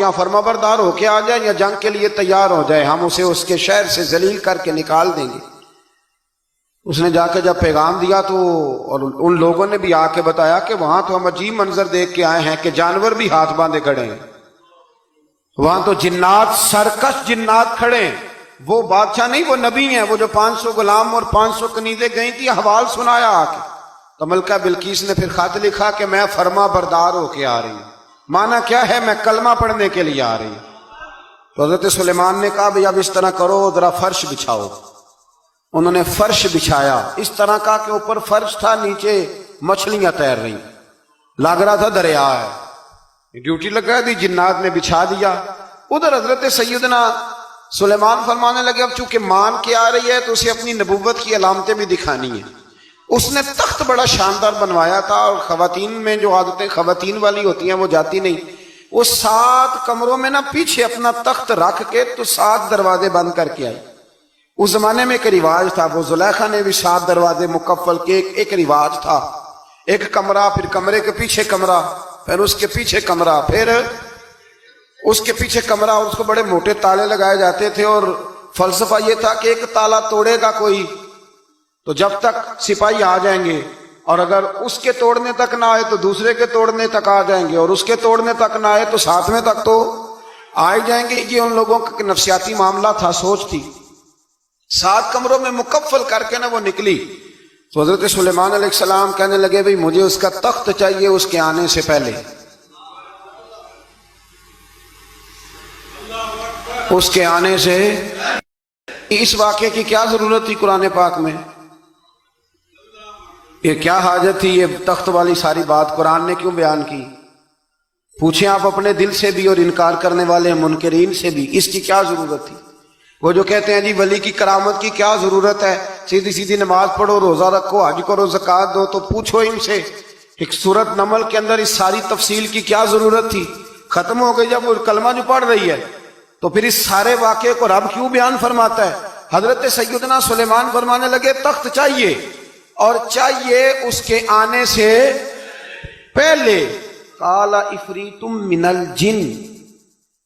یا فرمانبردار ہو کے آ جائے یا جنگ کے لیے تیار ہو جائے، ہم اسے اس کے شہر سے ذلیل کر کے نکال دیں گے۔ اس نے جا کے جب پیغام دیا تو اور ان لوگوں نے بھی آ کے بتایا کہ وہاں تو ہم عجیب منظر دیکھ کے آئے ہیں کہ جانور بھی ہاتھ باندھے کھڑے ہیں، وہاں تو جنات، سرکش جنات کھڑے ہیں۔ وہ بادشاہ نہیں، وہ نبی ہیں، وہ جو 500 غلام اور 500 کنیزیں گئی تھی، حوال سنایا آ کے۔ تو ملکہ بلقیس نے پھر خط لکھا کہ میں فرما بردار ہو کے آ رہی ہوں۔ معنی کیا ہے؟ میں کلمہ پڑھنے کے لیے آ رہی ہوں۔ تو حضرت سلیمان نے کہا بھئی اب اس طرح کرو، ذرا فرش بچھاؤ۔ انہوں نے فرش بچھایا، اس طرح کا کہ اوپر فرش تھا، نیچے مچھلیاں تیر رہی، لگ رہا تھا دریا ہے۔ ڈیوٹی لگا دی، جنات نے بچھا دیا۔ ادھر حضرت سیدنا سلیمان فرمانے لگے اب چونکہ مان کے آ رہی ہے تو اسے اپنی نبوت کی علامتیں بھی دکھانی ہیں۔ اس نے تخت بڑا شاندار بنوایا تھا، اور خواتین میں جو عادتیں خواتین والی ہوتی ہیں وہ جاتی نہیں۔ وہ 7 کمروں میں نا پیچھے اپنا تخت رکھ کے تو 7 دروازے بند کر کے آئی۔ اس زمانے میں ایک رواج تھا، وہ زلیخا نے بھی 7 دروازے مکفل کے ایک رواج تھا، ایک کمرہ، پھر کمرے کے پیچھے کمرہ، پھر اس کے پیچھے کمرہ، پھر اس کے پیچھے کمرہ، اور اس کو بڑے موٹے تالے لگائے جاتے تھے۔ اور فلسفہ یہ تھا کہ ایک تالا توڑے گا کوئی تو جب تک سپاہی آ جائیں گے، اور اگر اس کے توڑنے تک نہ آئے تو دوسرے کے توڑنے تک آ جائیں گے، اور اس کے توڑنے تک نہ آئے تو 7ویں تک تو آ جائیں گے۔ یہ ان لوگوں کا نفسیاتی معاملہ تھا، سوچ تھی۔ 7 کمروں میں مکفل کر کے نا وہ نکلی تو حضرت سلیمان علیہ السلام کہنے لگے بھئی مجھے اس کا تخت چاہیے اس کے آنے سے پہلے۔ اس کے آنے سے اس واقعے کی کیا ضرورت تھی قرآن پاک میں؟ یہ کیا حاجت تھی یہ تخت والی ساری بات قرآن نے کیوں بیان کی؟ پوچھیں آپ اپنے دل سے بھی اور انکار کرنے والے منکرین سے بھی، اس کی کیا ضرورت تھی؟ وہ جو کہتے ہیں جی ولی کی کرامت کی کیا ضرورت ہے، سیدھی سیدھی نماز پڑھو، روزہ رکھو، حج کرو، زکوٰۃ دو، تو پوچھو ان سے ایک سورت نمل کے اندر اس ساری تفصیل کی کیا ضرورت تھی؟ ختم ہو گئی جب وہ کلمہ جو پڑھ رہی ہے، تو پھر اس سارے واقعے کو رب کیوں بیان فرماتا ہے؟ حضرت سیدنا سلیمان فرمانے لگے تخت چاہیے، اور چاہیے اس کے آنے سے پہلے۔ قال عفریت من الجن،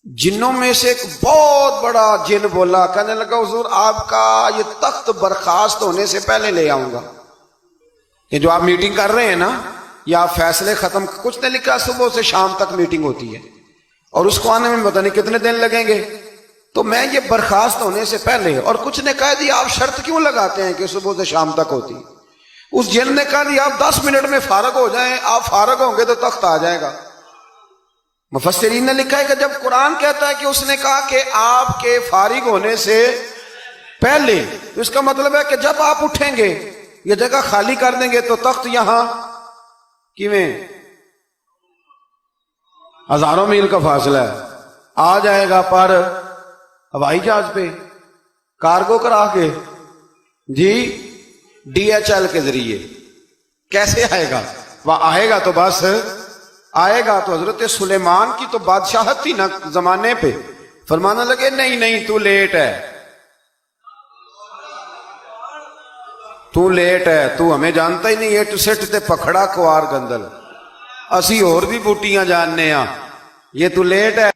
جنوں میں سے ایک بہت بڑا جن بولا، کہنے لگا حضور آپ کا یہ تخت برخاست ہونے سے پہلے لے آؤں گا۔ یہ جو آپ میٹنگ کر رہے ہیں نا، یا آپ فیصلے ختم، کچھ نے لکھا صبح سے شام تک میٹنگ ہوتی ہے اور اس کو آنے میں پتہ نہیں کتنے دن لگیں گے، تو میں یہ برخاست ہونے سے پہلے، اور کچھ نے کہا جی آپ شرط کیوں لگاتے ہیں کہ صبح سے شام تک ہوتی؟ اس جن نے کہا جی آپ 10 منٹ میں فارغ ہو جائیں، آپ فارغ ہوں گے تو تخت آ جائے گا۔ مفسرین نے لکھا ہے کہ جب قرآن کہتا ہے کہ اس نے کہا کہ آپ کے فارغ ہونے سے پہلے، تو اس کا مطلب ہے کہ جب آپ اٹھیں گے، یہ جگہ خالی کر دیں گے تو تخت یہاں کیویں ہزاروں میل کا فاصلہ ہے آ جائے گا، پر ہوائی جہاز پہ کارگو کرا کے، جی DHL کے ذریعے کیسے آئے گا؟ وہ آئے گا تو بس آئے گا۔ تو حضرت سلیمان کی تو بادشاہت تھی نا زمانے پہ، فرمانے لگے نہیں نہیں تو لیٹ ہے، تو لیٹ ہے، تو ہمیں جانتا ہی نہیں، اٹ سٹ تے پکھڑا کوار گندل، اسی اور بھی بوٹیاں جاننے ہاں، یہ تو لیٹ ہے۔